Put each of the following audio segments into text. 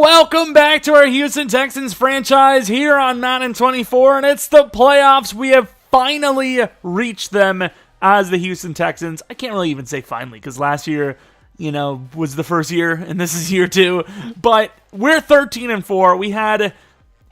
Welcome back to our Houston Texans franchise here on Madden 24, and it's the playoffs. We have finally reached them as the Houston Texans. I can't really even say finally, because last year, was the first year, and this is year 2. But we're 13-4. We had,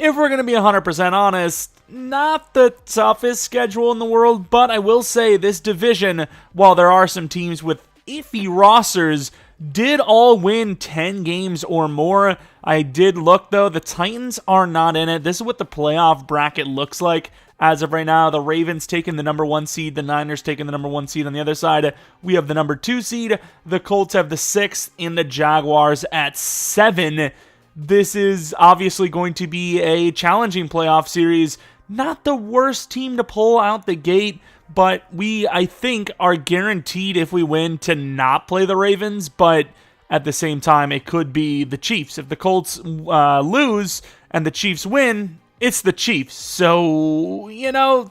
if we're going to be 100% honest, not the toughest schedule in the world, but I will say this division, while there are some teams with iffy rosters, did all win 10 games or more. I did look, though. The Titans are not in it. This is what the playoff bracket looks like as of right now. The Ravens taking the number 1 seed. The Niners taking the number 1 seed. On the other side, we have the number 2 seed. The Colts have the 6th, and the Jaguars at 7. This is obviously going to be a challenging playoff series. Not the worst team to pull out the gate, but we, I think, are guaranteed if we win to not play the Ravens, but at the same time, it could be the Chiefs. If the Colts lose and the Chiefs win, it's the Chiefs. So,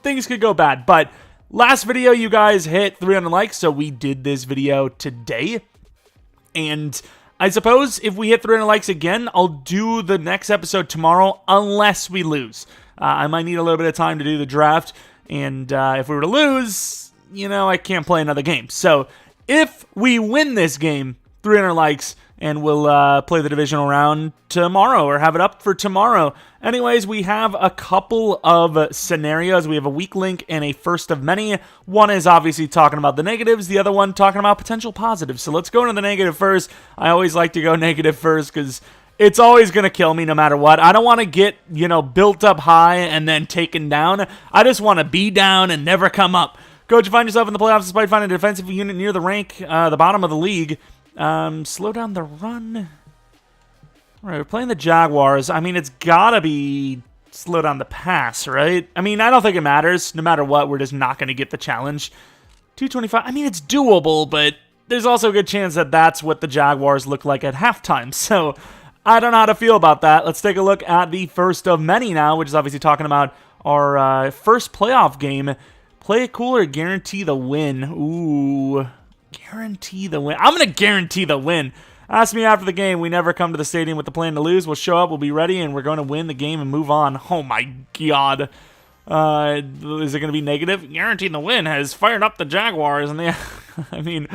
things could go bad. But last video, you guys hit 300 likes, so we did this video today. And I suppose if we hit 300 likes again, I'll do the next episode tomorrow, unless we lose. I might need a little bit of time to do the draft. And if we were to lose, I can't play another game. So if we win this game, 300 likes, and we'll play the divisional round tomorrow or have it up for tomorrow. Anyways, we have a couple of scenarios. We have a weak link and a first of many. One is obviously talking about the negatives. The other one talking about potential positives. So let's go into the negative first. I always like to go negative first because it's always going to kill me no matter what. I don't want to get, built up high and then taken down. I just want to be down and never come up. Coach, you find yourself in the playoffs despite finding a defensive unit near the the bottom of the league. Slow down the run. All right, we're playing the Jaguars. I mean, it's got to be slow down the pass, right? I mean, I don't think it matters. No matter what, we're just not going to get the challenge. 225. I mean, it's doable, but there's also a good chance that that's what the Jaguars look like at halftime. So I don't know how to feel about that. Let's take a look at the first of many now, which is obviously talking about our first playoff game. Play it cool or guarantee the win. Ooh, guarantee the win. I'm going to guarantee the win. Ask me after the game. We never come to the stadium with the plan to lose. We'll show up, we'll be ready, and we're going to win the game and move on. Oh my God. Is it going to be negative? Guaranteeing the win has fired up the Jaguars. And I mean,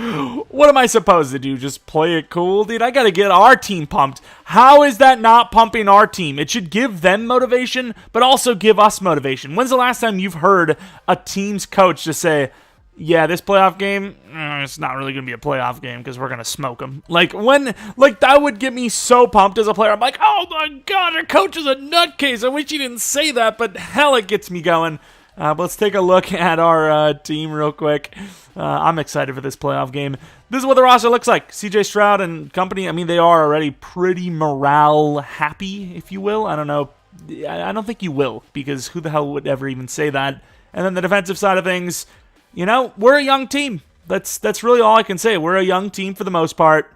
what am I supposed to do? Just play it cool? Dude, I got to get our team pumped. How is that not pumping our team? It should give them motivation, but also give us motivation. When's the last time you've heard a team's coach just say, yeah, this playoff game, it's not really going to be a playoff game because we're going to smoke them. That would get me so pumped as a player. I'm like, oh my God, our coach is a nutcase. I wish he didn't say that, but hell, it gets me going. But let's take a look at our team real quick. I'm excited for this playoff game. This is what the roster looks like. CJ Stroud and company, I mean, they are already pretty morale happy, if you will. I don't know. I don't think you will, because who the hell would ever even say that? And then the defensive side of things, we're a young team. That's really all I can say. We're a young team for the most part.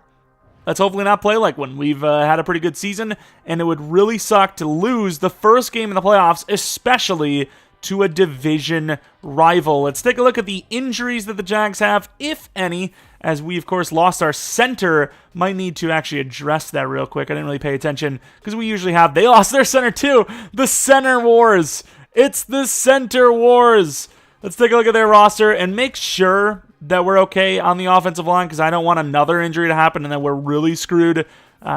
Let's hopefully not play like one. We've had a pretty good season, and it would really suck to lose the first game in the playoffs, especially to a division rival. Let's take a look at the injuries that the Jags have, if any, as we, of course, lost our center. Might need to actually address that real quick. I didn't really pay attention because we usually have. They lost their center too. The center wars. It's the center wars. Let's take a look at their roster and make sure that we're okay on the offensive line because I don't want another injury to happen and then we're really screwed.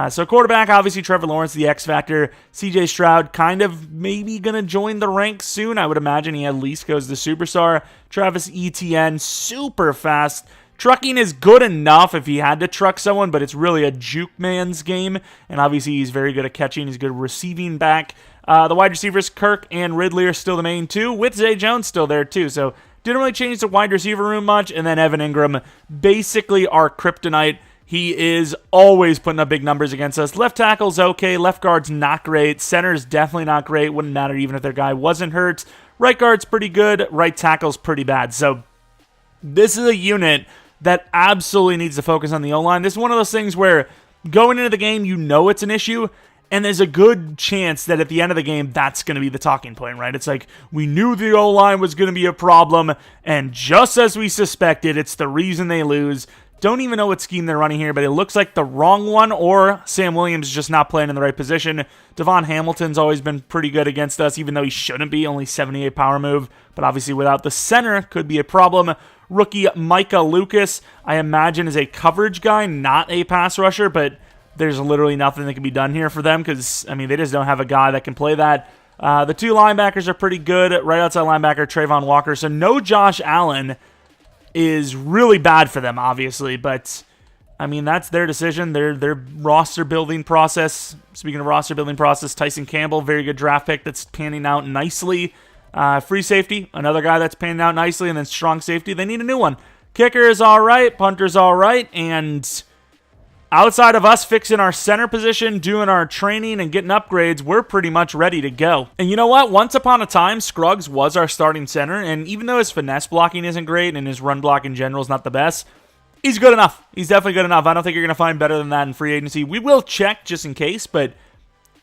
So quarterback, obviously Trevor Lawrence, the X Factor. CJ Stroud kind of maybe going to join the ranks soon. I would imagine he at least goes to superstar. Travis Etienne, super fast. Trucking is good enough if he had to truck someone, but it's really a juke man's game. And obviously he's very good at catching. He's good receiving back. The wide receivers, Kirk and Ridley, are still the main two, with Zay Jones still there too. So didn't really change the wide receiver room much. And then Evan Ingram, basically our kryptonite. He is always putting up big numbers against us. Left tackle's okay. Left guard's not great. Center's definitely not great. Wouldn't matter even if their guy wasn't hurt. Right guard's pretty good. Right tackle's pretty bad. So this is a unit that absolutely needs to focus on the O-line. This is one of those things where going into the game, it's an issue. And there's a good chance that at the end of the game, that's going to be the talking point, right? It's like, we knew the O-line was going to be a problem, and just as we suspected, it's the reason they lose. Don't even know what scheme they're running here, but it looks like the wrong one, or Sam Williams is just not playing in the right position. Devon Hamilton's always been pretty good against us, even though he shouldn't be, only 78 power move, but obviously without the center could be a problem. Rookie Micah Lucas, I imagine, is a coverage guy, not a pass rusher, but there's literally nothing that can be done here for them because, I mean, they just don't have a guy that can play that. The two linebackers are pretty good. Right outside linebacker, Trayvon Walker, so no Josh Allen is really bad for them, obviously, but I mean, that's their decision, their roster building process. Speaking of roster building process, Tyson Campbell, very good draft pick that's panning out nicely. Free safety, another guy that's panning out nicely, and then strong safety, they need a new one. Kicker is all right, punter's all right, and outside of us fixing our center position, doing our training, and getting upgrades, we're pretty much ready to go. And you know what? Once upon a time, Scruggs was our starting center, and even though his finesse blocking isn't great and his run block in general is not the best, he's good enough. He's definitely good enough. I don't think you're going to find better than that in free agency. We will check just in case, but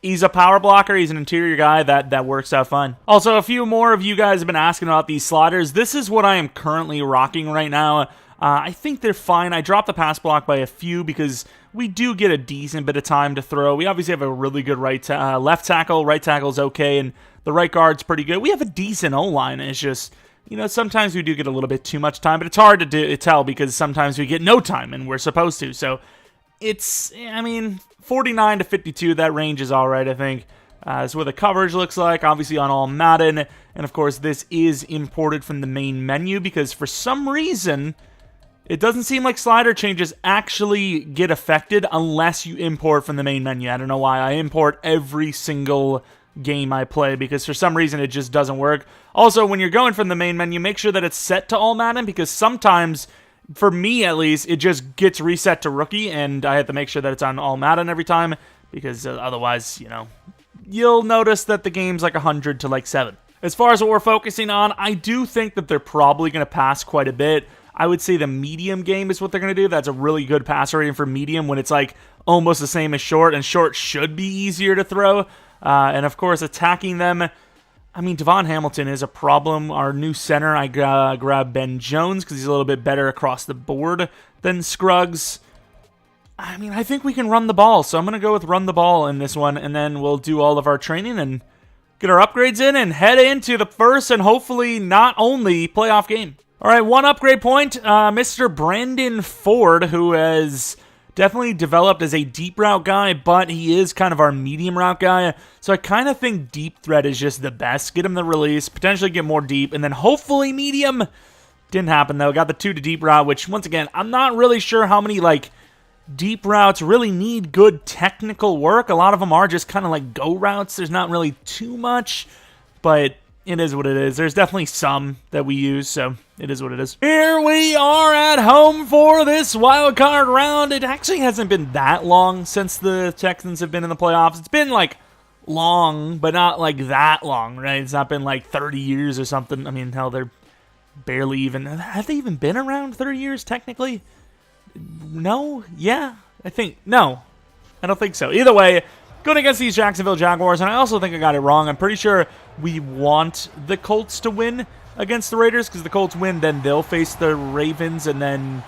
he's a power blocker. He's an interior guy. That works out fine. Also, a few more of you guys have been asking about these sliders. This is what I am currently rocking right now. I think they're fine. I dropped the pass block by a few because we do get a decent bit of time to throw. We obviously have a really good left tackle. Right tackle's okay, and the right guard's pretty good. We have a decent O-line. It's just, you know, sometimes we do get a little bit too much time, but it's hard to tell because sometimes we get no time, and we're supposed to. So it's, I mean, 49 to 52, that range is all right, I think. That's what the coverage looks like, obviously on all Madden. And, of course, this is imported from the main menu because for some reason it doesn't seem like slider changes actually get affected unless you import from the main menu. I don't know why. I import every single game I play because for some reason it just doesn't work. Also, when you're going from the main menu, make sure that it's set to all Madden because sometimes, for me at least, it just gets reset to rookie and I have to make sure that it's on all Madden every time because otherwise, you know, you'll notice that the game's like 100 to like 7. As far as what we're focusing on, I do think that they're probably going to pass quite a bit. I would say the medium game is what they're going to do. That's a really good passer rating for medium when it's like almost the same as short, and short should be easier to throw. And of course, attacking them, I mean, Devon Hamilton is a problem. Our new center, I grab Ben Jones because he's a little bit better across the board than Scruggs. I mean, I think we can run the ball, so I'm going to go with run the ball in this one, and then we'll do all of our training and get our upgrades in and head into the first and hopefully not only playoff game. All right, one upgrade point, Mr. Brandon Ford, who has definitely developed as a deep route guy, but he is kind of our medium route guy. So I kind of think deep threat is just the best. Get him the release, potentially get more deep, and then hopefully medium. Didn't happen, though. Got the 2 to deep route, which, once again, I'm not really sure how many, like, deep routes really need good technical work. A lot of them are just kind of like go routes. There's not really too much, but it is what it is. There's definitely some that we use, so it is what it is. Here we are at home for this wild card round. It actually hasn't been that long since the Texans have been in the playoffs. It's been, like, long, but not, like, that long, right? It's not been, like, 30 years or something. I mean, hell, they're barely even... Have they even been around 30 years, technically? No? Yeah? I think... No. I don't think so. Either way, going against these Jacksonville Jaguars, and I also think I got it wrong. I'm pretty sure we want the Colts to win against the Raiders, because the Colts win, then they'll face the Ravens, and then...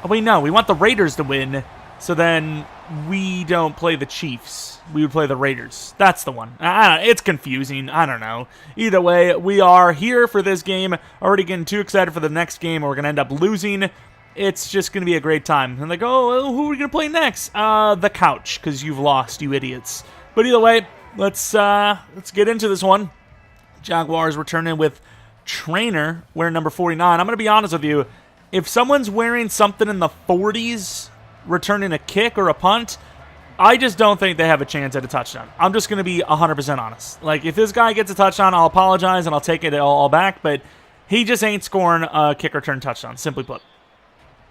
Oh, wait, no. We want the Raiders to win, so then we don't play the Chiefs. We would play the Raiders. That's the one. It's confusing. I don't know. Either way, we are here for this game. Already getting too excited for the next game, or we're going to end up losing. It's just going to be a great time. And like, oh, who are we going to play next? The couch, because you've lost, you idiots. But either way, let's get into this one. Jaguars returning with Trainer wearing number 49. I'm going to be honest with you. If someone's wearing something in the 40s, returning a kick or a punt, I just don't think they have a chance at a touchdown. I'm just going to be 100% honest. Like, if this guy gets a touchdown, I'll apologize and I'll take it all back, but he just ain't scoring a kick return touchdown, simply put.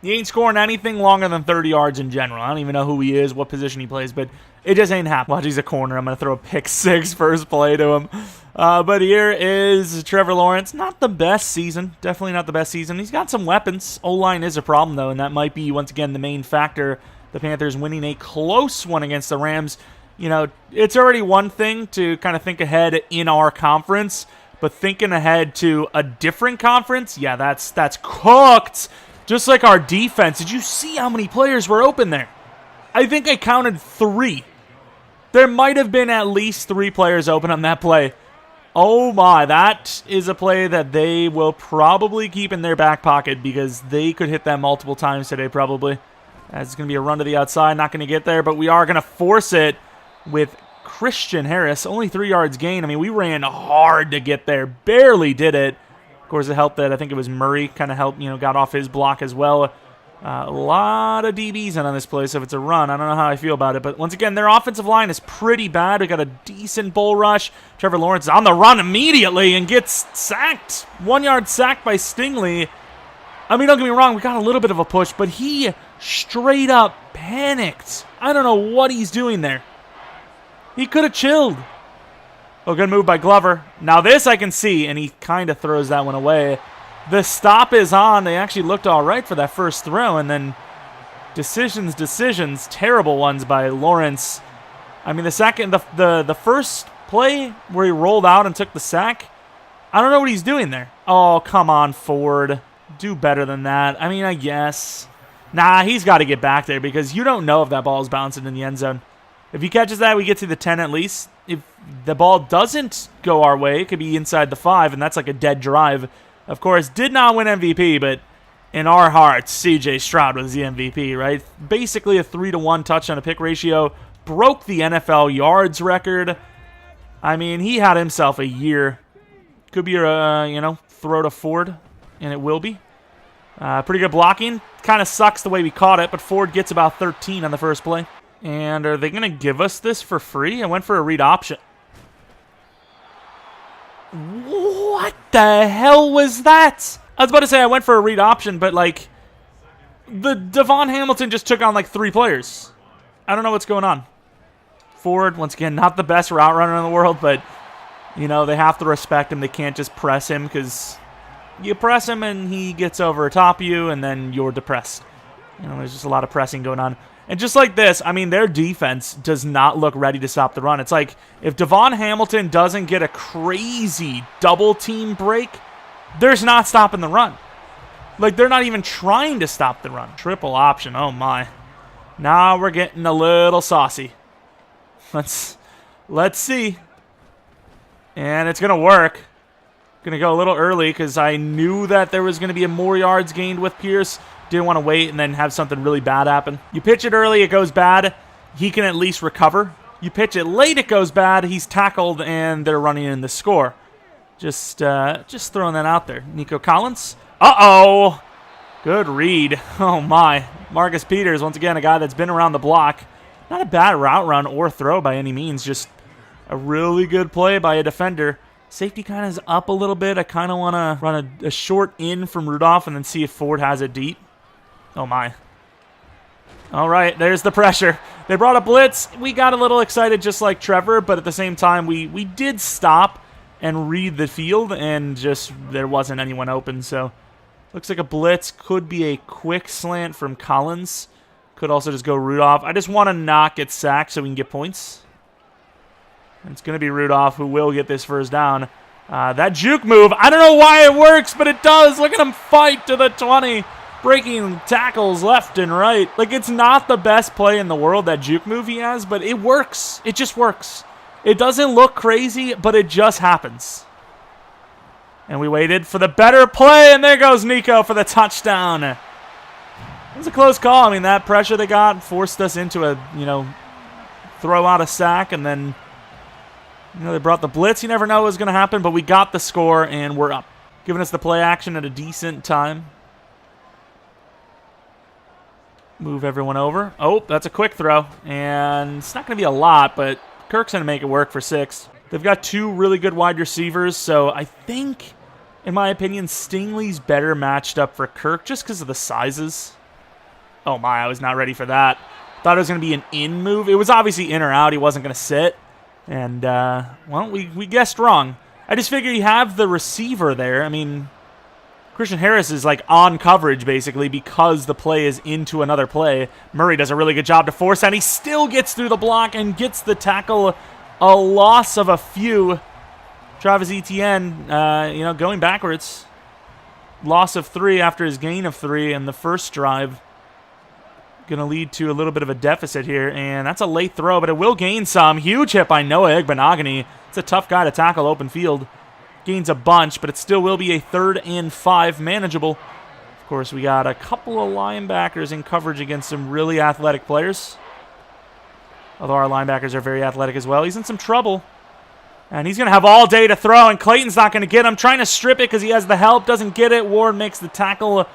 He ain't scoring anything longer than 30 yards in general. I don't even know who he is, what position he plays, but it just ain't happening. Watch, he's a corner. I'm going to throw a pick 6 first play to him. But here is Trevor Lawrence. Not the best season. Definitely not the best season. He's got some weapons. O-line is a problem, though, and that might be, once again, the main factor. The Panthers winning a close one against the Rams. You know, it's already one thing to kind of think ahead in our conference, but thinking ahead to a different conference, yeah, that's cooked. Just like our defense. Did you see how many players were open there? I think I counted 3. There might have been at least 3 players open on that play. Oh my, that is a play that they will probably keep in their back pocket because they could hit that multiple times today probably. That's going to be a run to the outside, not going to get there, but we are going to force it with Christian Harris. Only 3 yards gain. I mean, we ran hard to get there, barely did it. Of course, it helped that I think it was Murray kind of helped, got off his block as well. A lot of DBs in on this play, so if it's a run, I don't know how I feel about it. But once again, their offensive line is pretty bad. We got a decent bull rush. Trevor Lawrence is on the run immediately and gets sacked. 1 yard sack by Stingley. I mean, don't get me wrong, we got a little bit of a push, but he straight up panicked. I don't know what he's doing there. He could have chilled. Oh, good move by Glover. Now this I can see, and he kind of throws that one away. The stop is on. They actually looked all right for that first throw, and then decisions, terrible ones by Lawrence. I mean, the first play where he rolled out and took the sack, I don't know what he's doing there. Oh, come on, Ford. Do better than that. I mean, I guess. Nah, he's got to get back there because you don't know if that ball is bouncing in the end zone. If he catches that, we get to the 10 at least. If the ball doesn't go our way, it could be inside the 5, and that's like a dead drive. Of course, did not win MVP, but in our hearts, C.J. Stroud was the MVP, right? Basically a 3-to-1 touchdown to pick ratio. Broke the NFL yards record. I mean, he had himself a year. Could be a, throw to Ford, and it will be. Pretty good blocking. Kind of sucks the way we caught it, but Ford gets about 13 on the first play. And are they going to give us this for free? I went for a read option. What the hell was that? I was about to say I went for a read option, but like the Devon Hamilton just took on like 3 players. I don't know what's going on. Ford, once again, not the best route runner in the world, but they have to respect him. They can't just press him because you press him and he gets over top of you and then you're depressed. There's just a lot of pressing going on. And just like this, I mean, their defense does not look ready to stop the run. It's like if Devon Hamilton doesn't get a crazy double team break, there's not stopping the run. Like, they're not even trying to stop the run. Triple option, oh my. Now we're getting a little saucy. Let's see. And it's going to work. Going to go a little early because I knew that there was going to be more yards gained with Pierce. Didn't want to wait and then have something really bad happen. You pitch it early, it goes bad. He can at least recover. You pitch it late, it goes bad. He's tackled, and they're running in the score. Just throwing that out there. Nico Collins. Uh-oh. Good read. Oh, my. Marcus Peters, once again, a guy that's been around the block. Not a bad route run or throw by any means. Just a really good play by a defender. Safety kind of is up a little bit. I kind of want to run a short in from Rudolph and then see if Ford has it deep. Oh, my. All right, there's the pressure. They brought a blitz. We got a little excited just like Trevor, but at the same time, we did stop and read the field, and just there wasn't anyone open. So looks like a blitz. Could be a quick slant from Collins. Could also just go Rudolph. I just want to not get sacked so we can get points. And it's going to be Rudolph who will get this first down. That juke move, I don't know why it works, but it does. Look at him fight to the 20. Breaking tackles left and right. Like, it's not the best play in the world, that juke move he has, but it works. It just works. It doesn't look crazy, but it just happens. And we waited for the better play, and there goes Nico for the touchdown. It was a close call. I mean, that pressure they got forced us into a, throw out a sack, and then, they brought the blitz. You never know what was going to happen, but we got the score, and we're up. Giving us the play action at a decent time. Move everyone over. Oh, that's a quick throw. And it's not going to be a lot, but Kirk's going to make it work for 6. They've got 2 really good wide receivers, so I think, in my opinion, Stingley's better matched up for Kirk just because of the sizes. Oh, my, I was not ready for that. Thought it was going to be an in move. It was obviously in or out. He wasn't going to sit. And, well, we guessed wrong. I just figured you have the receiver there. I mean, Christian Harris is like on coverage basically because the play is into another play. Murray does a really good job to force that. He still gets through the block and gets the tackle. A loss of a few. Travis Etienne, going backwards. loss of 3 after his gain of 3 in the first drive. Going to lead to a little bit of a deficit here, and that's a late throw, but it will gain some. Huge hit by Noah Igbenogany. It's a tough guy to tackle open field. Gains a bunch, but it still will be a 3rd and 5, manageable. Of course, we got a couple of linebackers in coverage against some really athletic players. Although our linebackers are very athletic as well. He's in some trouble. And he's going to have all day to throw, and Clayton's not going to get him. Trying to strip it because he has the help. Doesn't get it. Ward makes the tackle.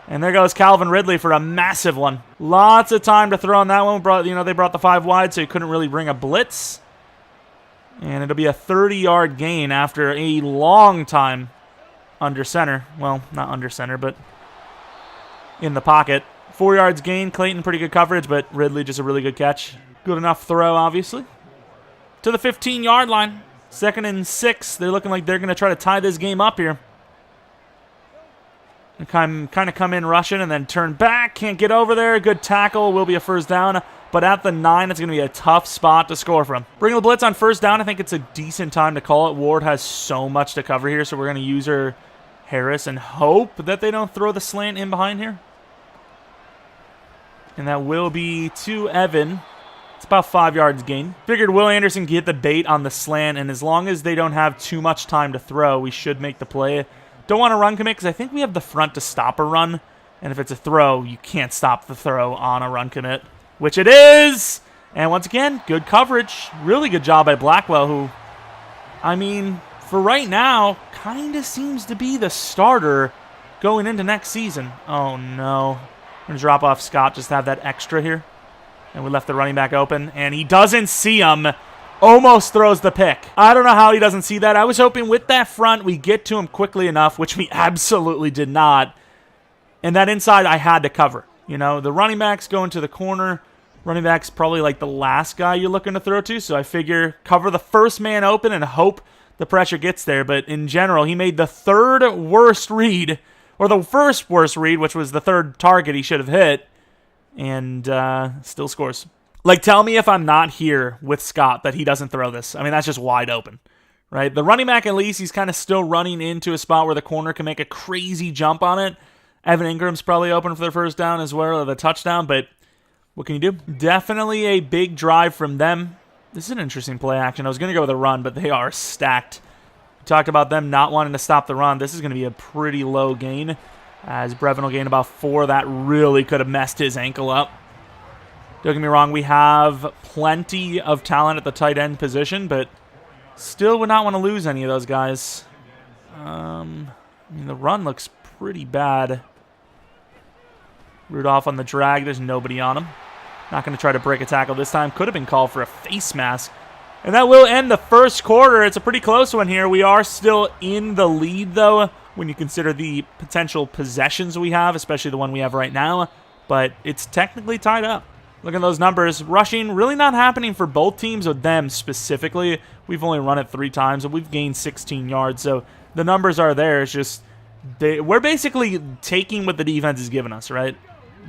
And there goes Calvin Ridley for a massive one. Lots of time to throw on that one. They brought the 5 wide, so he couldn't really bring a blitz. And it'll be a 30-yard gain after a long time under center. Well, not under center, but in the pocket. 4 yards gain. Clayton, pretty good coverage, but Ridley just a really good catch. Good enough throw, obviously. To the 15-yard line. 2nd and 6. They're looking like they're going to try to tie this game up here. And kind of come in rushing and then turn back. Can't get over there. Good tackle. Will be a 1st down. But at the 9, it's going to be a tough spot to score from. Bring the blitz on 1st down. I think it's a decent time to call it. Ward has so much to cover here, so we're going to use her Harris and hope that they don't throw the slant in behind here. And that will be to Evan. It's about 5 yards gain. Figured Will Anderson get the bait on the slant, and as long as they don't have too much time to throw, we should make the play. Don't want to run commit because I think we have the front to stop a run. And if it's a throw, you can't stop the throw on a run commit, which it is. And once again, good coverage. Really good job by Blackwell, who, I mean, for right now, kind of seems to be the starter going into next season. Oh, no. We're going to drop off Scott just to have that extra here. And we left the running back open, and he doesn't see him. Almost throws the pick. I don't know how he doesn't see that. I was hoping with that front we get to him quickly enough, which we absolutely did not. And that inside I had to cover. You know, the running back's going to the corner. Running back's probably like the last guy you're looking to throw to, so I figure cover the first man open and hope the pressure gets there. But in general, he made the 3rd worst read, or the 1st worst read, which was the 3rd target he should have hit, and still scores. Like, tell me if I'm not here with Scott that he doesn't throw this. I mean, that's just wide open, right? The running back, at least, he's kind of still running into a spot where the corner can make a crazy jump on it. Evan Ingram's probably open for the 1st down as well, or the touchdown, but what can you do? Definitely a big drive from them. This is an interesting play action. I was going to go with a run, but they are stacked. We talked about them not wanting to stop the run. This is going to be a pretty low gain, as Brevin will gain about 4. That really could have messed his ankle up. Don't get me wrong, we have plenty of talent at the tight end position, but still would not want to lose any of those guys. I mean, the run looks pretty bad. Rudolph on the drag. There's nobody on him. Not going to try to break a tackle this time. Could have been called for a face mask. And that will end the 1st quarter. It's a pretty close one here. We are still in the lead, though, when you consider the potential possessions we have, especially the one we have right now. But it's technically tied up. Look at those numbers. Rushing really not happening for both teams, with them specifically. We've only run it 3 times, and we've gained 16 yards. So the numbers are there. It's just we're basically taking what the defense is giving us, right?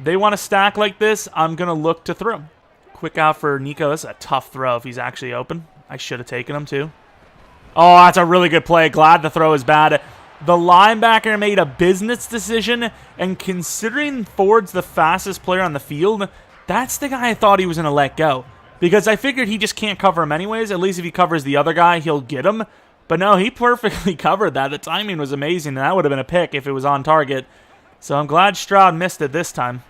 They want to stack like this. I'm going to look to throw. Quick out for Nico. This is a tough throw if he's actually open. I should have taken him too. Oh, that's a really good play. Glad the throw is bad. The linebacker made a business decision, and considering Ford's the fastest player on the field, that's the guy I thought he was going to let go. Because I figured he just can't cover him anyways. At least if he covers the other guy, he'll get him. But no, he perfectly covered that. The timing was amazing, and that would have been a pick if it was on target. So I'm glad Stroud missed it this time.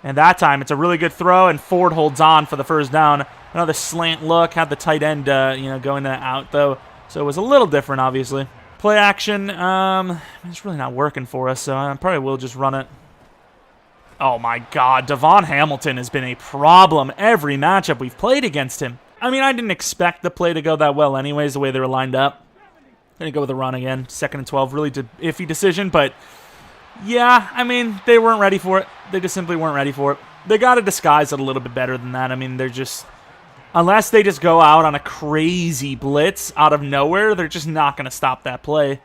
And that time, it's a really good throw, and Ford holds on for the 1st down. Another slant look. Had the tight end going out, though. So it was a little different, obviously. Play action. It's really not working for us, so I probably will just run it. Oh, my God. Devon Hamilton has been a problem every matchup we've played against him. I mean, I didn't expect the play to go that well anyways, the way they were lined up. Going to go with a run again. 2nd and 12. Really iffy decision, but yeah, I mean, they weren't ready for it. They just simply weren't ready for it. They got to disguise it a little bit better than that. I mean, they're just, unless they just go out on a crazy blitz out of nowhere, they're just not going to stop that play.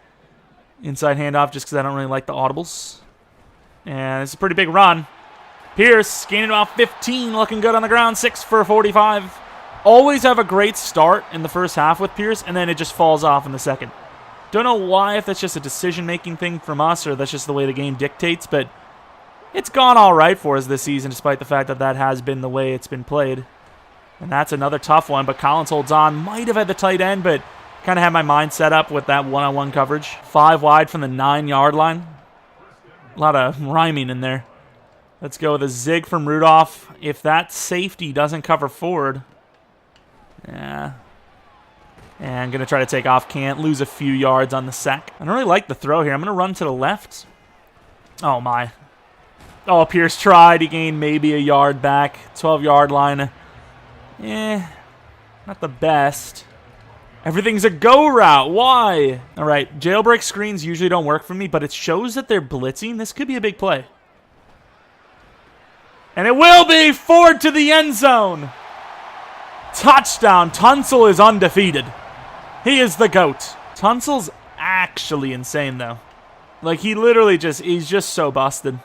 Inside handoff just because I don't really like the audibles. And it's a pretty big run. Pierce gaining about 15, looking good on the ground, 6 for 45. Always have a great start in the 1st half with Pierce, and then it just falls off in the 2nd. Don't know why, if that's just a decision-making thing from us or that's just the way the game dictates, but it's gone all right for us this season despite the fact that that has been the way it's been played. And that's another tough one, but Collins holds on. Might have had the tight end, but kind of had my mind set up with that one-on-one coverage. 5 wide from the 9-yard line. A lot of rhyming in there. Let's go with a zig from Rudolph. If that safety doesn't cover forward, yeah. And I'm going to try to take off. Can't. Lose a few yards on the sack. I don't really like the throw here. I'm going to run to the left. Oh, my. Oh, Pierce tried. He gained maybe a yard back. 12-yard line. Not the best. Everything's a go route. Why? All right. Jailbreak screens usually don't work for me, but it shows that they're blitzing. This could be a big play. And it will be. Ford to the end zone. Touchdown. Tunsil is undefeated. He is the GOAT. Tunsil's actually insane, though. Like, he literally he's just so busted.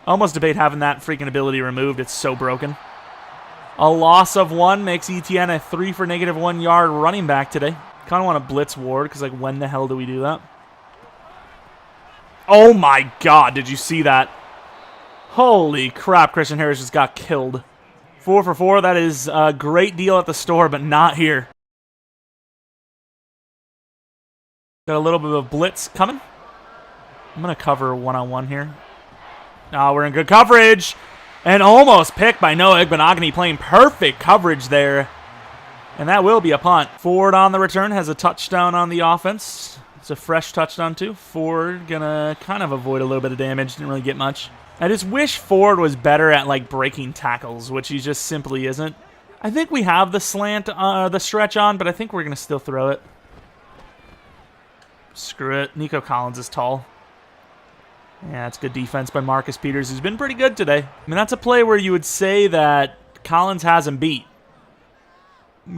Almost debate having that freaking ability removed. It's so broken. A loss of 1 makes ETN a 3 for -1 yard running back today. Kind of want to blitz Ward, because, like, when the hell do we do that? Oh, my God. Did you see that? Holy crap. Christian Harris just got killed. 4 for 4. That is a great deal at the store, but not here. Got a little bit of a blitz coming. I'm going to cover one-on-one here. We're in good coverage. And almost picked by Noah Igbenogany, playing perfect coverage there. And that will be a punt. Ford on the return has a touchdown on the offense. It's a fresh touchdown, too. Ford going to kind of avoid a little bit of damage. Didn't really get much. I just wish Ford was better at, like, breaking tackles, which he just simply isn't. I think we have the the stretch on, but I think we're going to still throw it. Screw it. Nico Collins is tall. Yeah, it's good defense by Marcus Peters, who's been pretty good today. I mean, that's a play where you would say that Collins has him beat.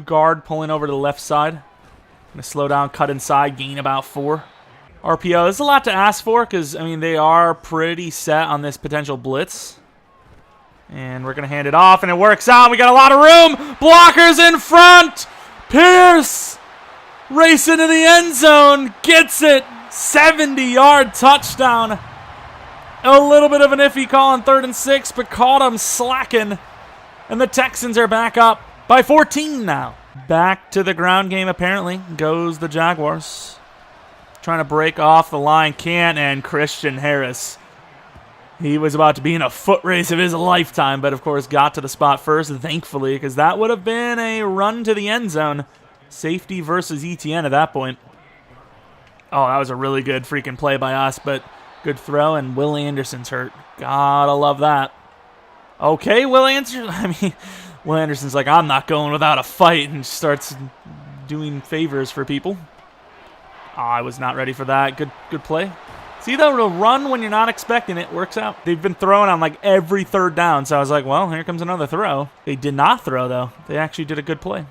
Guard pulling over to the left side. Going to slow down, cut inside, gain about 4. RPO, there's a lot to ask for because, I mean, they are pretty set on this potential blitz. And we're going to hand it off, and it works out. We got a lot of room. Blockers in front. Pierce racing to the end zone. Gets it. 70-yard touchdown. A little bit of an iffy call on 3rd and 6, but caught him slacking. And the Texans are back up by 14 now. Back to the ground game, apparently, goes the Jaguars. Trying to break off the line, can't, and Christian Harris. He was about to be in a foot race of his lifetime, but of course got to the spot first, thankfully, because that would have been a run to the end zone. Safety versus ETN at that point. Oh, that was a really good freaking play by us, but good throw, and Will Anderson's hurt. Gotta love that. Okay, Will Anderson's like, I'm not going without a fight, and starts doing favors for people. Oh, I was not ready for that. Good play. See, though, to run when you're not expecting it works out. They've been throwing on, like, every 3rd down, so I was like, well, here comes another throw. They did not throw, though. They actually did a good play.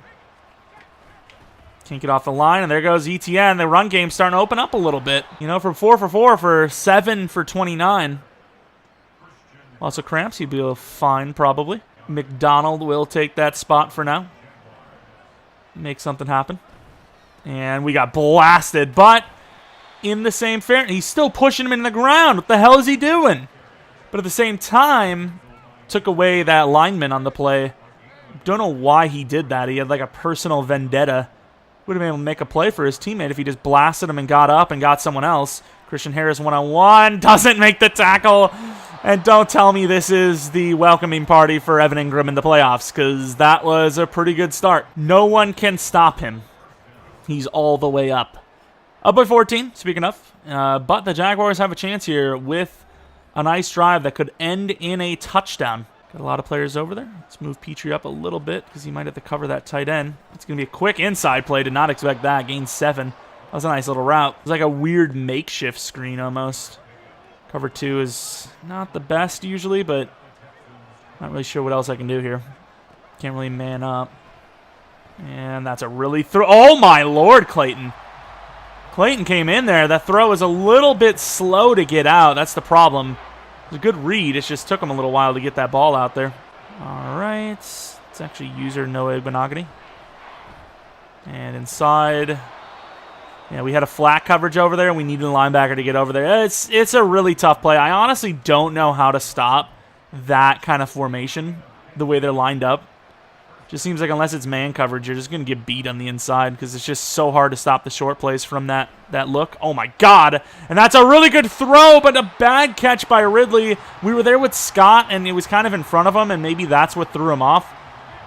Can't get off the line, and there goes ETN. The run game's starting to open up a little bit. You know, from 4 for 4 for 7 for 29. Also, Cramps, he'd be fine, probably. McDonald will take that spot for now. Make something happen. And we got blasted, but in the same fair, he's still pushing him in the ground. What the hell is he doing? But at the same time, took away that lineman on the play. Don't know why he did that. He had like a personal vendetta. Would have been able to make a play for his teammate if he just blasted him and got up and got someone else. Christian Harris one-on-one. Doesn't make the tackle. And don't tell me this is the welcoming party for Evan Ingram in the playoffs, because that was a pretty good start. No one can stop him. He's all the way up. Up by 14, speaking of. But the Jaguars have a chance here with a nice drive that could end in a touchdown. Got a lot of players over there. Let's move Petrie up a little bit because he might have to cover that tight end. It's going to be a quick inside play. Did not expect that. Gain 7. That was a nice little route. It was like a weird makeshift screen almost. Cover 2 is not the best usually, but not really sure what else I can do here. Can't really man up. And that's a really oh my lord, Clayton. Clayton came in there. That throw was a little bit slow to get out. That's the problem. It was a good read. It just took him a little while to get that ball out there. All right. It's actually user Noah Igbenogany. And inside. Yeah, we had a flat coverage over there, and we needed a linebacker to get over there. It's a really tough play. I honestly don't know how to stop that kind of formation, the way they're lined up. Just seems like unless it's man coverage, you're just going to get beat on the inside because it's just so hard to stop the short plays from that look. Oh, my God. And that's a really good throw, but a bad catch by Ridley. We were there with Scott, and it was kind of in front of him, and maybe that's what threw him off.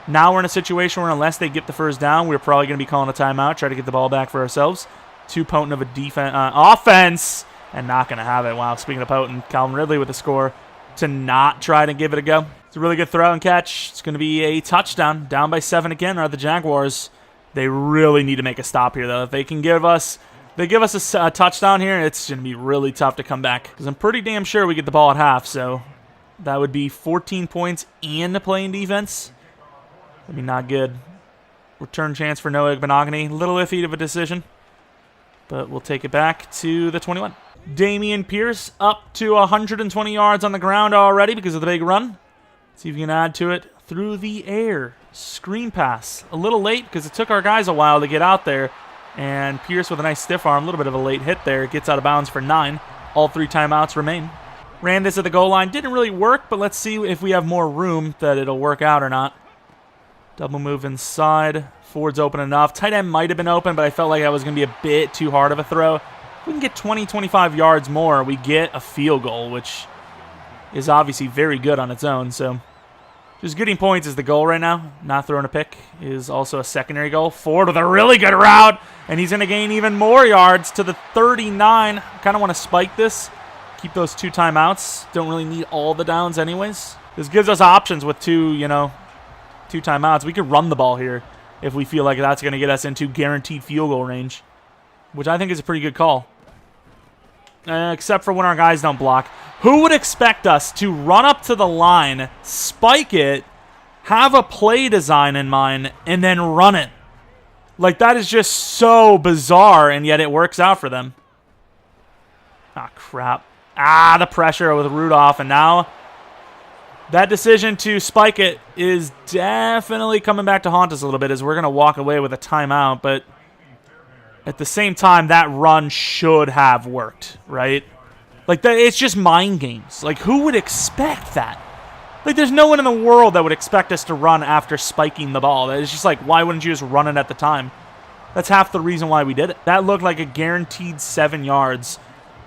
Now we're in a situation where unless they get the first down, we're probably going to be calling a timeout, try to get the ball back for ourselves. Too potent of a offense, and not going to have it. Wow, speaking of potent, Calvin Ridley with a score to not try to give it a go. It's a really good throw and catch. It's going to be a touchdown. Down by 7 again are the Jaguars. They really need to make a stop here, though. If they can give us a touchdown here, it's going to be really tough to come back. Because I'm pretty damn sure we get the ball at half, so that would be 14 points and playing defense. That'd be not good. Return chance for Noah Benogany. A little iffy of a decision, but we'll take it back to the 21. Dameon Pierce up to 120 yards on the ground already because of the big run. See if we can add to it through the air. Screen pass. A little late because it took our guys a while to get out there. And Pierce with a nice stiff arm. A little bit of a late hit there. Gets out of bounds for 9. All 3 timeouts remain. Ran this at the goal line. Didn't really work, but let's see if we have more room that it'll work out or not. Double move inside. Ford's open enough. Tight end might have been open, but I felt like that was going to be a bit too hard of a throw. If we can get 20, 25 yards more, we get a field goal, which is obviously very good on its own. So just getting points is the goal right now. Not throwing a pick is also a secondary goal. Ford with a really good route, and he's going to gain even more yards to the 39. Kind of want to spike this. Keep those 2 timeouts. Don't really need all the downs anyways. This gives us options with 2 timeouts. We could run the ball here if we feel like that's going to get us into guaranteed field goal range, which I think is a pretty good call. Except for when our guys don't block. Who would expect us to run up to the line, spike it, have a play design in mind, and then run it? Like, that is just so bizarre, and yet it works out for them. Ah, crap. Ah, the pressure with Rudolph, and now that decision to spike it is definitely coming back to haunt us a little bit as we're going to walk away with a timeout, but at the same time, that run should have worked, right? Like, it's just mind games. Like, who would expect that? Like, there's no one in the world that would expect us to run after spiking the ball. It's just like, why wouldn't you just run it at the time? That's half the reason why we did it. That looked like a guaranteed 7 yards.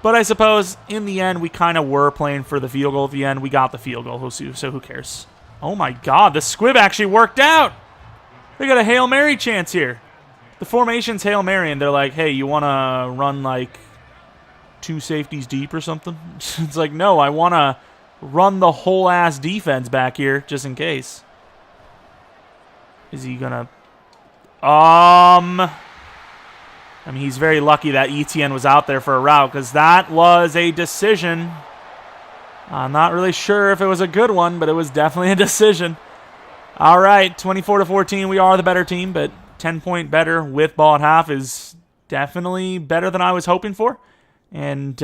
But I suppose, in the end, we kind of were playing for the field goal at the end. We got the field goal, so who cares? Oh, my God. The squib actually worked out. They got a Hail Mary chance here. The formation's Hail Mary, and they're like, hey, you want to run, like, 2 safeties deep or something? It's like, no, I want to run the whole-ass defense back here just in case. Is he going to... I mean, he's very lucky that ETN was out there for a route because that was a decision. I'm not really sure if it was a good one, but it was definitely a decision. All right, 24-14, we are the better team, but 10-point better with ball at half is definitely better than I was hoping for. And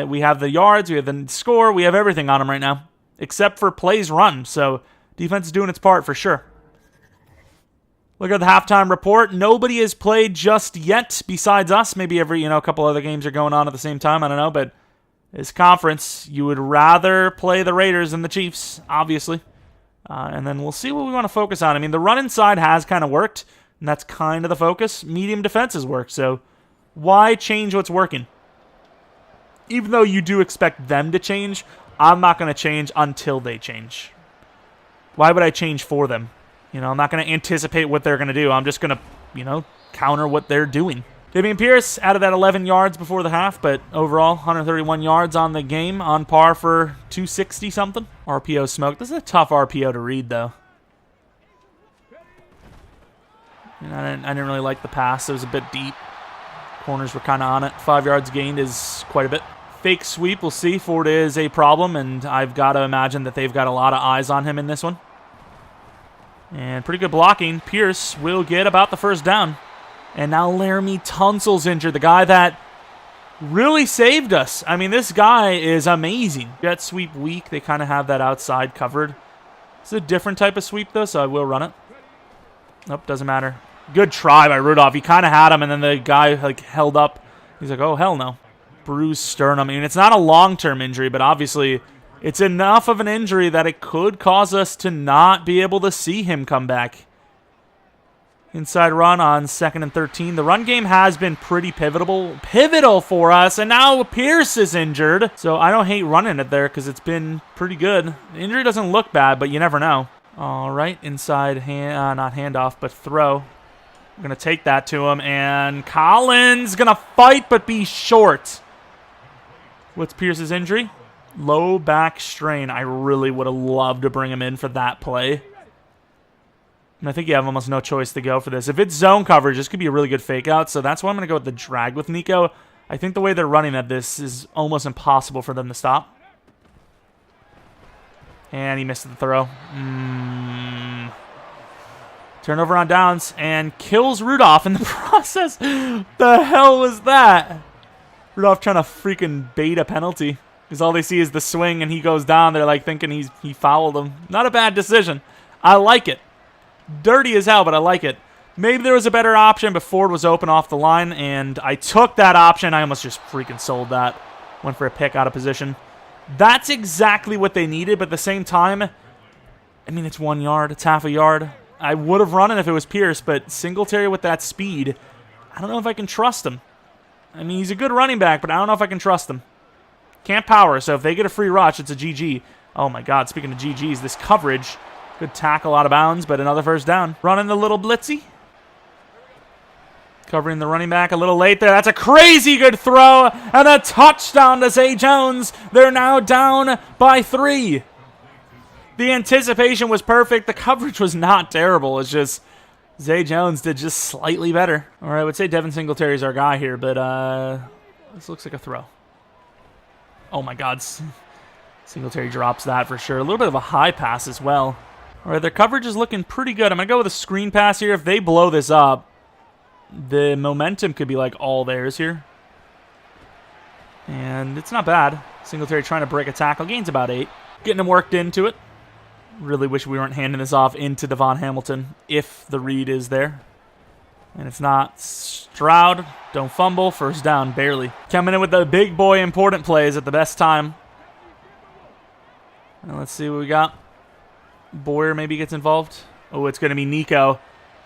we have the yards, we have the score, we have everything on them right now, except for plays run. So defense is doing its part for sure. Look at the halftime report. Nobody has played just yet besides us. Maybe a couple other games are going on at the same time. I don't know, but this conference, you would rather play the Raiders than the Chiefs, obviously. And then we'll see what we want to focus on. I mean, the run inside has kind of worked, and that's kind of the focus. Medium defense has worked, so why change what's working? Even though you do expect them to change, I'm not going to change until they change. Why would I change for them? I'm not going to anticipate what they're going to do. I'm just going to, counter what they're doing. Dameon Pierce added that 11 yards before the half, but overall, 131 yards on the game, on par for 260-something. RPO smoke. This is a tough RPO to read, though. I didn't really like the pass. It was a bit deep. Corners were kind of on it. 5 yards gained is quite a bit. Fake sweep, we'll see. Ford is a problem, and I've got to imagine that they've got a lot of eyes on him in this one. And pretty good blocking. Pierce will get about the first down. And now Laramie Tunsil's injured, the guy that really saved us. I mean, this guy is amazing. Jet sweep weak. They kind of have that outside covered. It's a different type of sweep, though, so I will run it. Nope, doesn't matter. Good try by Rudolph. He kind of had him, and then the guy like held up. He's like, oh, hell no. Bruised sternum. I mean, it's not a long-term injury, but obviously it's enough of an injury that it could cause us to not be able to see him come back. Inside run on 2nd and 13. The run game has been pretty pivotal for us, and now Pierce is injured. So I don't hate running it there because it's been pretty good. The injury doesn't look bad, but you never know. All right, inside not handoff, but throw. We're going to take that to him, and Collins going to fight but be short. What's Pierce's injury? Low back strain. I really would have loved to bring him in for that play. And I think you have almost no choice to go for this. If it's zone coverage, this could be a really good fake out, so that's why I'm going to go with the drag with Nico. I think the way they're running at this is almost impossible for them to stop. And he missed the throw. Turnover on downs and kills Rudolph in the process. The hell was that? Rudolph trying to freaking bait a penalty. Because all they see is the swing and he goes down. They're like thinking he fouled him. Not a bad decision. I like it. Dirty as hell, but I like it. Maybe there was a better option, but Ford was open off the line, and I took that option. I almost just freaking sold that. Went for a pick out of position. That's exactly what they needed, but at the same time, I mean, it's 1 yard. It's half a yard. I would have run it if it was Pierce, but Singletary with that speed, I don't know if I can trust him. I mean, he's a good running back, but I don't know if I can trust him. Can't power, so if they get a free rush, it's a GG. Oh, my God. Speaking of GGs, this coverage, good tackle out of bounds, but another first down. Running the little blitzy. Covering the running back a little late there. That's a crazy good throw, and a touchdown to Zay Jones. They're now down by 3. The anticipation was perfect. The coverage was not terrible. It's just Zay Jones did just slightly better. All right, I would say Devin Singletary is our guy here, but this looks like a throw. Oh, my God. Singletary drops that for sure. A little bit of a high pass as well. All right, their coverage is looking pretty good. I'm going to go with a screen pass here. If they blow this up, the momentum could be like all theirs here. And it's not bad. Singletary trying to break a tackle. Gains about 8. Getting him worked into it. Really wish we weren't handing this off into Devon Hamilton if the read is there. And it's not. Stroud, don't fumble. First down, barely. Coming in with the big boy important plays at the best time. And let's see what we got. Boyer maybe gets involved. Oh, it's going to be Nico,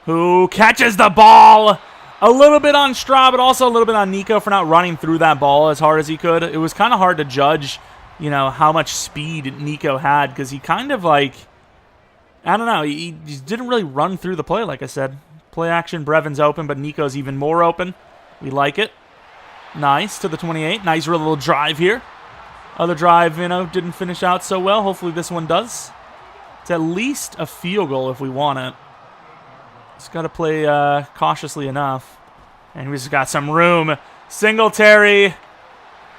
who catches the ball. A little bit on Stroud, but also a little bit on Nico for not running through that ball as hard as he could. It was kind of hard to judge, you know, how much speed Nico had, because he kind of like, I don't know, he didn't really run through the play, like I said. Play action, Brevin's open, but Nico's even more open. We like it. Nice, to the 28. Nice little drive here. Other drive, you know, didn't finish out so well. Hopefully this one does. It's at least a field goal if we want it. Just got to play cautiously enough. And we just got some room. Singletary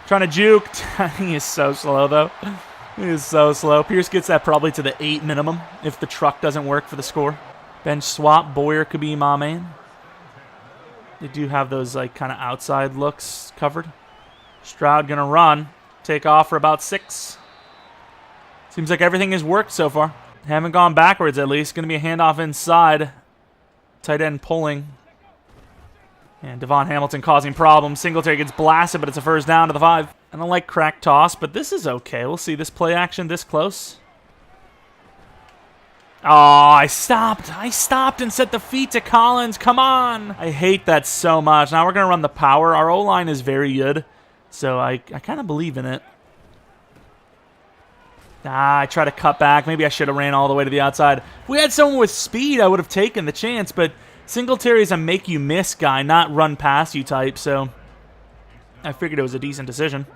trying to juke. He is so slow, though. He is so slow. Pierce gets that probably to the 8 minimum if the truck doesn't work for the score. Bench swap. Boyer could be my man. They do have those like kind of outside looks covered. Stroud going to run. Take off for about 6. Seems like everything has worked so far. Haven't gone backwards at least. Going to be a handoff inside. Tight end pulling. And Devon Hamilton causing problems. Singletary gets blasted, but it's a first down to the 5. I don't like crack toss, but this is okay. We'll see this play action this close. Oh, I stopped. I stopped and set the feet to Collins. Come on. I hate that so much. Now we're going to run the power. Our O-line is very good, so I kind of believe in it. I try to cut back. Maybe I should have ran all the way to the outside. If we had someone with speed, I would have taken the chance, but Singletary is a make-you-miss guy, not run-past-you type, so I figured it was a decent decision.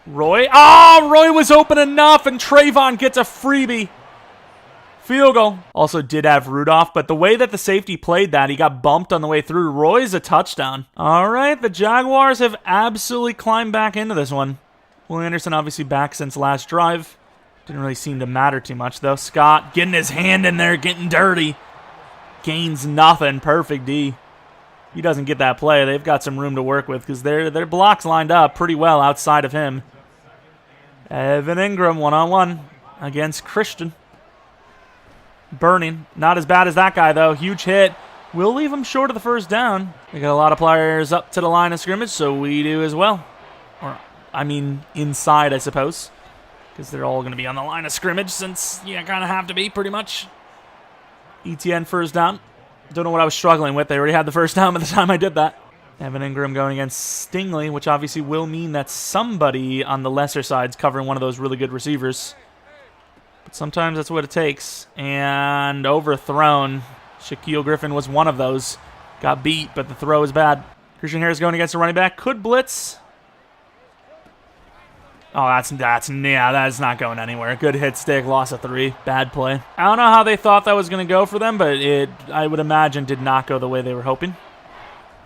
Roy. Oh, Roy was open enough, and Trayvon gets a freebie. Field goal. Also did have Rudolph, but the way that the safety played that, he got bumped on the way through. Roy's a touchdown. All right, the Jaguars have absolutely climbed back into this one. Will Anderson obviously back since last drive. Didn't really seem to matter too much, though. Scott getting his hand in there, getting dirty. Gains nothing. Perfect D. He doesn't get that play. They've got some room to work with because their blocks lined up pretty well outside of him. Evan Ingram, one-on-one against Christian. Burning. Not as bad as that guy, though. Huge hit. We'll leave him short of the first down. We got a lot of players up to the line of scrimmage, so we do as well. Or, I mean, inside, I suppose. Because they're all going to be on the line of scrimmage since you kind of have to be, pretty much. ETN first down. Don't know what I was struggling with. They already had the first down by the time I did that. Evan Ingram going against Stingley, which obviously will mean that somebody on the lesser side's covering one of those really good receivers. But sometimes that's what it takes. And overthrown. Shaquille Griffin was one of those. Got beat, but the throw is bad. Christian Harris going against the running back. Could blitz. Oh, that is not going anywhere. Good hit stick, loss of 3. Bad play. I don't know how they thought that was going to go for them, but I would imagine, did not go the way they were hoping.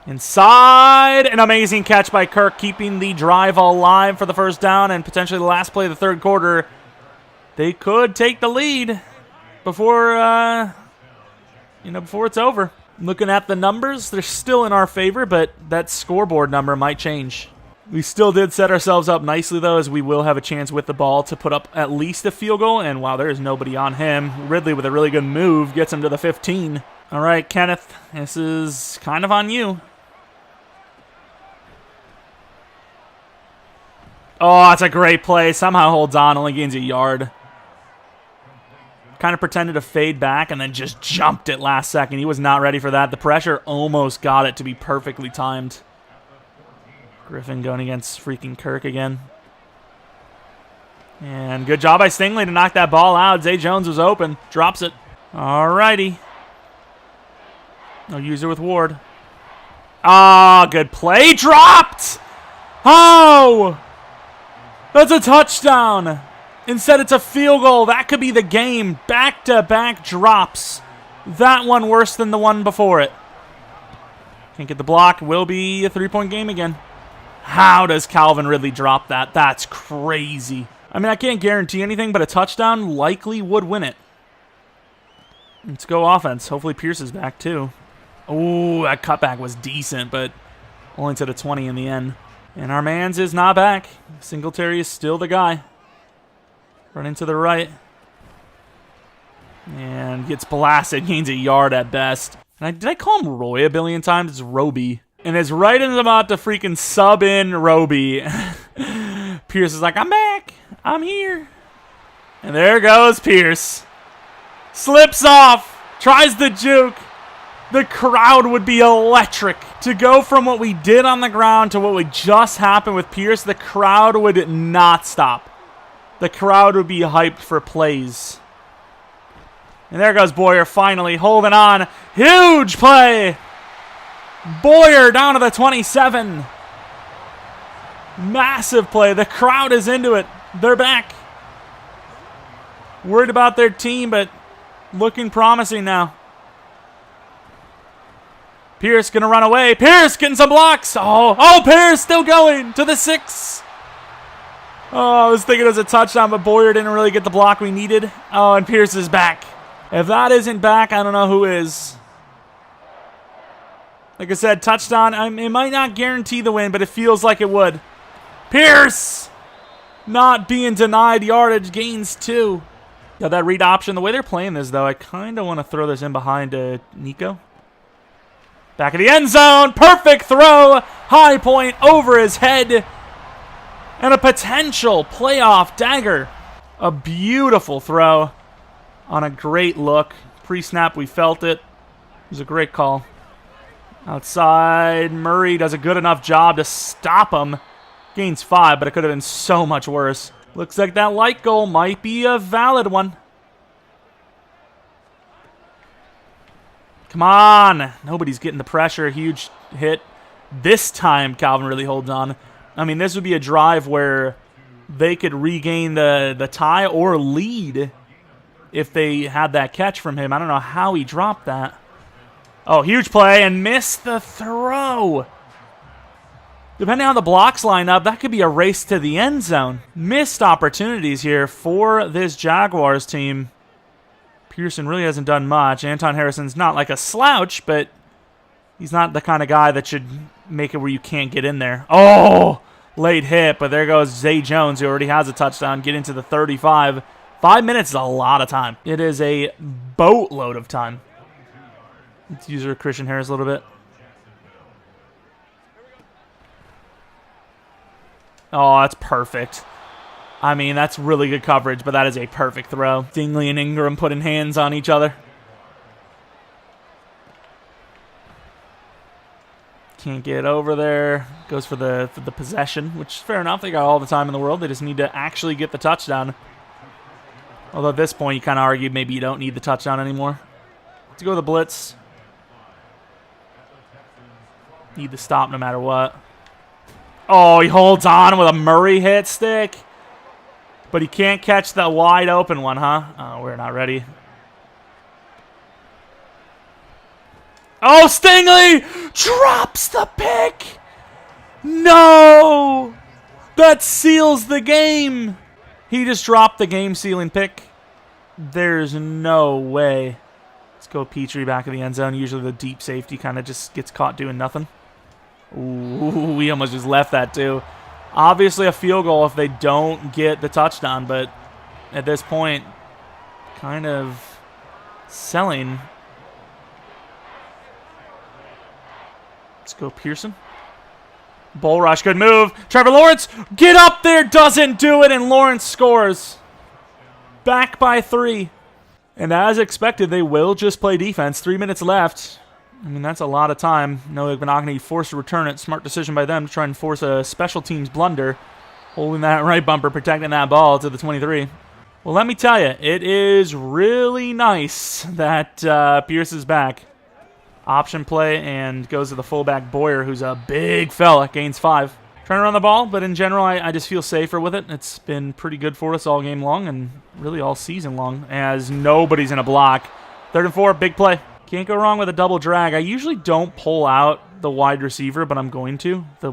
Inside, an amazing catch by Kirk, keeping the drive alive for the first down and potentially the last play of the third quarter. They could take the lead before, before it's over. Looking at the numbers, they're still in our favor, but that scoreboard number might change. We still did set ourselves up nicely, though, as we will have a chance with the ball to put up at least a field goal. And wow, there is nobody on him. Ridley with a really good move gets him to the 15. All right, Kenneth, this is kind of on you. Oh, that's a great play. Somehow holds on, only gains a yard. Kind of pretended to fade back and then just jumped it last second. He was not ready for that. The pressure almost got it to be perfectly timed. Griffin going against freaking Kirk again. And good job by Stingley to knock that ball out. Zay Jones was open. Drops it. All righty. No user with Ward. Ah, good play. Dropped! Oh! That's a touchdown. Instead, it's a field goal. That could be the game. Back-to-back drops. That one worse than the one before it. Can't get the block. Will be a 3-point game again. How does Calvin Ridley drop that? That's crazy. I mean, I can't guarantee anything, but a touchdown likely would win it. Let's go offense. Hopefully Pierce is back, too. Oh, that cutback was decent, but only to the 20 in the end. And our man's is not back. Singletary is still the guy. Running to the right. And gets blasted. Gains a yard at best. And did I call him Roy a billion times? It's Roby. And it's right in about to freaking sub in Roby. Pierce is like, I'm back. I'm here. And there goes Pierce. Slips off. Tries the juke. The crowd would be electric. To go from what we did on the ground to what would just happen with Pierce, the crowd would not stop. The crowd would be hyped for plays. And there goes Boyer finally holding on. Huge play. Boyer down to the 27. Massive play. The crowd is into it. They're back. Worried about their team, but looking promising now. Pierce going to run away. Pierce getting some blocks. Oh, Pierce still going to the 6. Oh, I was thinking it was a touchdown, but Boyer didn't really get the block we needed. Oh, and Pierce is back. If that isn't back, I don't know who is. Like I said, touchdown. It might not guarantee the win, but it feels like it would. Pierce! Not being denied yardage, gains 2. Yeah, that read option. The way they're playing this, though, I kind of want to throw this in behind Nico. Back of the end zone. Perfect throw. High point over his head. And a potential playoff dagger. A beautiful throw on a great look. Pre-snap, we felt it. It was a great call. Outside, Murray does a good enough job to stop him. Gains 5, but it could have been so much worse. Looks like that light goal might be a valid one. Come on. Nobody's getting the pressure. Huge hit. This time, Calvin really holds on. I mean, this would be a drive where they could regain the tie or lead if they had that catch from him. I don't know how he dropped that. Oh, huge play and missed the throw. Depending on how the blocks line up, that could be a race to the end zone. Missed opportunities here for this Jaguars team. Pearson really hasn't done much. Anton Harrison's not like a slouch, but he's not the kind of guy that should make it where you can't get in there. Oh, late hit, but there goes Zay Jones, who already has a touchdown, get into the 35. 5 minutes is a lot of time. It is a boatload of time. Let's use our Christian Harris a little bit. Oh, that's perfect. I mean, that's really good coverage, but that is a perfect throw. Dingley and Ingram putting hands on each other. Can't get over there. Goes for the possession, which is fair enough. They got all the time in the world. They just need to actually get the touchdown. Although at this point, you kind of argued maybe you don't need the touchdown anymore. Let's go with the blitz. Need the stop no matter what. Oh, he holds on with a Murray hit stick. But he can't catch the wide open one, huh? Oh, we're not ready. Oh, Stingley drops the pick. No. That seals the game. He just dropped the game-sealing pick. There's no way. Let's go Petrie back in the end zone. Usually the deep safety kind of just gets caught doing nothing. Ooh, we almost just left that too. Obviously a field goal if they don't get the touchdown, but at this point, kind of selling. Let's go Pearson. Bull rush, good move. Trevor Lawrence, get up there, doesn't do it, and Lawrence scores. Back by 3. And as expected, they will just play defense. 3 minutes left. I mean, that's a lot of time. Noah Benogany forced to return it. Smart decision by them to try and force a special teams blunder. Holding that right bumper, protecting that ball to the 23. Well, let me tell you, it is really nice that Pierce is back. Option play and goes to the fullback Boyer, who's a big fella, gains 5. Trying to run the ball, but in general, I just feel safer with it. It's been pretty good for us all game long and really all season long, as nobody's in a block. 3rd and 4, big play. Can't go wrong with a double drag. I usually don't pull out the wide receiver, but I'm going to. The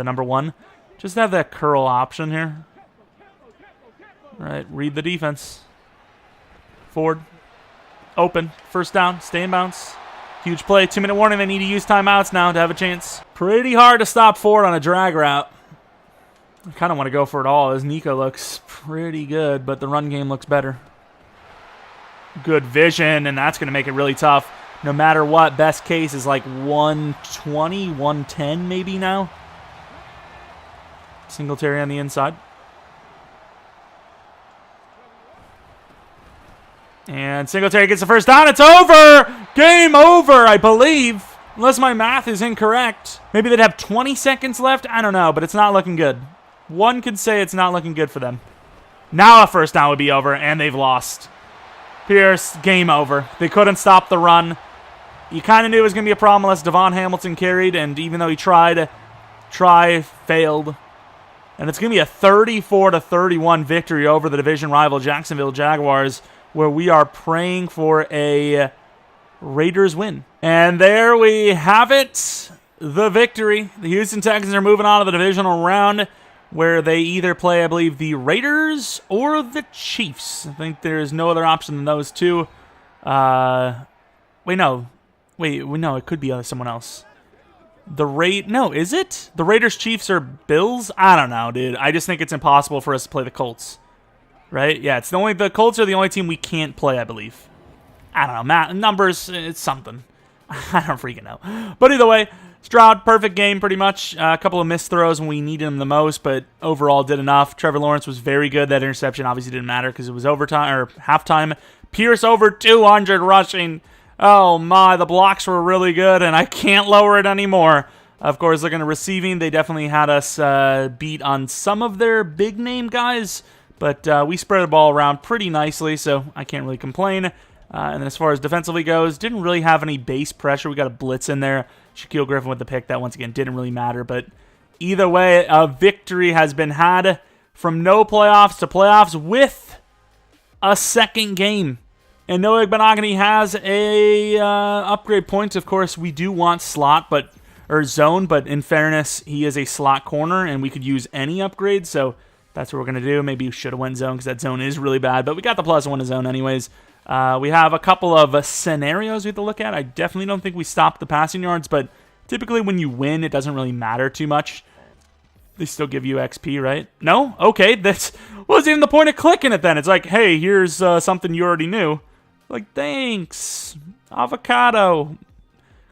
number 1. Just have that curl option here. All right, read the defense. Ford. Open. First down. Stay in bounds. Huge play. 2-minute warning. They need to use timeouts now to have a chance. Pretty hard to stop Ford on a drag route. I kind of want to go for it all, as Nico looks pretty good, but the run game looks better. Good vision, and that's going to make it really tough. No matter what, best case is like 120, 110 maybe now. Singletary on the inside. And Singletary gets the first down. It's over! Game over, I believe. Unless my math is incorrect. Maybe they'd have 20 seconds left. I don't know, but it's not looking good. One could say it's not looking good for them. Now a first down would be over, and they've lost. Pierce, game over. They couldn't stop the run. You kind of knew it was going to be a problem unless Devon Hamilton carried, and even though he failed. And it's going to be a 34-31 victory over the division rival Jacksonville Jaguars, where we are praying for a Raiders win. And there we have it, the victory. The Houston Texans are moving on to the divisional round, where they either play, I believe, the Raiders or the Chiefs. I think there's no other option than those two. No, it could be someone else. No, is it? The Raiders, Chiefs, or Bills? I don't know, dude. I just think it's impossible for us to play the Colts. Right? Yeah, the Colts are the only team we can't play, I believe. I don't know, Matt. Numbers, it's something. I don't freaking know. But either way, Stroud, perfect game pretty much. A couple of missed throws when we needed him the most, but overall did enough. Trevor Lawrence was very good. That interception obviously didn't matter because it was overtime or halftime. Pierce over 200 rushing. Oh my, the blocks were really good, and I can't lower it anymore. Of course, looking at receiving, they definitely had us beat on some of their big-name guys, but we spread the ball around pretty nicely, so I can't really complain. And then as far as defensively goes, didn't really have any base pressure. We got a blitz in there. Shaquille Griffin with the pick. That, once again, didn't really matter. But either way, a victory has been had from no playoffs to playoffs with a second game. And Noah Benogany has a upgrade points. Of course, we do want zone, but in fairness, he is a slot corner, and we could use any upgrade. So that's what we're going to do. Maybe we should have went zone because that zone is really bad. But we got the +1 to zone anyways. We have a couple of scenarios we have to look at. I definitely don't think we stopped the passing yards, but typically when you win, it doesn't really matter too much. They still give you XP, right? No? Okay, that's wasn't even the point of clicking it then. It's like, hey, here's something you already knew. Like, thanks. Avocado.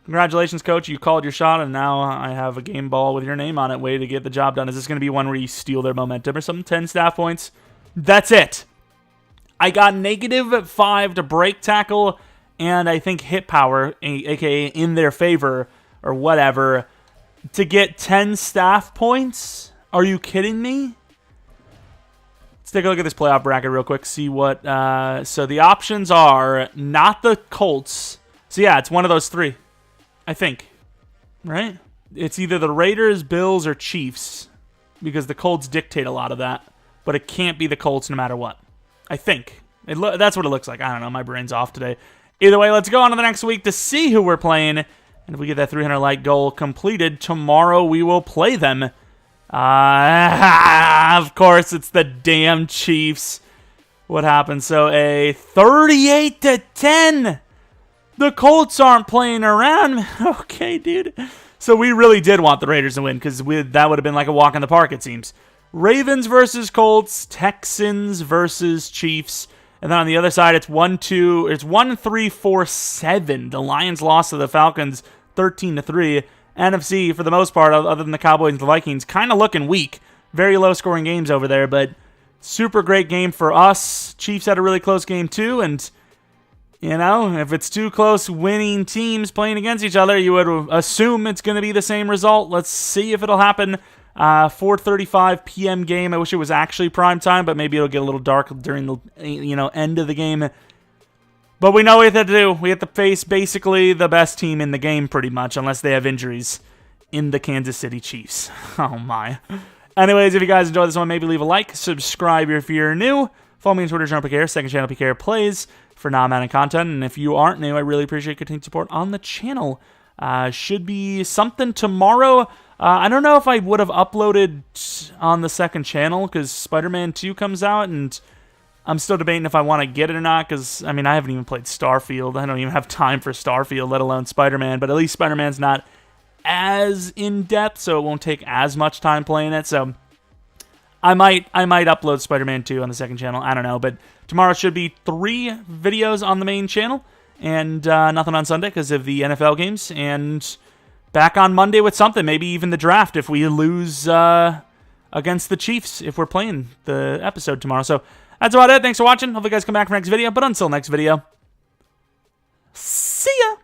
Congratulations, coach. You called your shot, and now I have a game ball with your name on it. Way to get the job done. Is this going to be one where you steal their momentum or something? 10 staff points? That's it. I got -5 to break tackle, and I think hit power, a.k.a. in their favor, or whatever, to get 10 staff points? Are you kidding me? Let's take a look at this playoff bracket real quick, see what... so the options are not the Colts. So yeah, it's one of those three, I think. Right? It's either the Raiders, Bills, or Chiefs, because the Colts dictate a lot of that. But it can't be the Colts no matter what. I think. That's what it looks like. I don't know. My brain's off today. Either way, let's go on to the next week to see who we're playing. And if we get that 300-like goal completed, tomorrow we will play them. Of course, it's the damn Chiefs. What happened? So a 38-10. The Colts aren't playing around. Okay, dude. So we really did want the Raiders to win because that would have been like a walk in the park, it seems. Ravens versus Colts, Texans versus Chiefs, and then on the other side, it's 1-2. It's 1-3-4-7. The Lions lost to the Falcons 13-3. NFC, for the most part, other than the Cowboys and the Vikings, kind of looking weak. Very low-scoring games over there, but super great game for us. Chiefs had a really close game, too, and, you know, if it's two close winning teams playing against each other, you would assume it's going to be the same result. Let's see if it'll happen. 4:35 p.m. game. I wish it was actually prime time, but maybe it'll get a little dark during the end of the game. But we know what we have to do. We have to face basically the best team in the game pretty much, unless they have injuries in the Kansas City Chiefs. Oh my. Anyways, if you guys enjoyed this one, maybe leave a like, subscribe if you're new. Follow me on Twitter, Jeromepkr, second channel, PKR Plays, for non-Madden content. And if you aren't new, I really appreciate continued support on the channel. Should be something tomorrow. I don't know if I would have uploaded on the second channel because Spider-Man 2 comes out, and I'm still debating if I want to get it or not because, I mean, I haven't even played Starfield. I don't even have time for Starfield, let alone Spider-Man, but at least Spider-Man's not as in-depth, so it won't take as much time playing it, so I might upload Spider-Man 2 on the second channel. I don't know, but tomorrow should be 3 videos on the main channel, and nothing on Sunday because of the NFL games, and back on Monday with something, maybe even the draft if we lose against the Chiefs if we're playing the episode tomorrow. So that's about it. Thanks for watching. Hope you guys come back for next video. But until next video, see ya!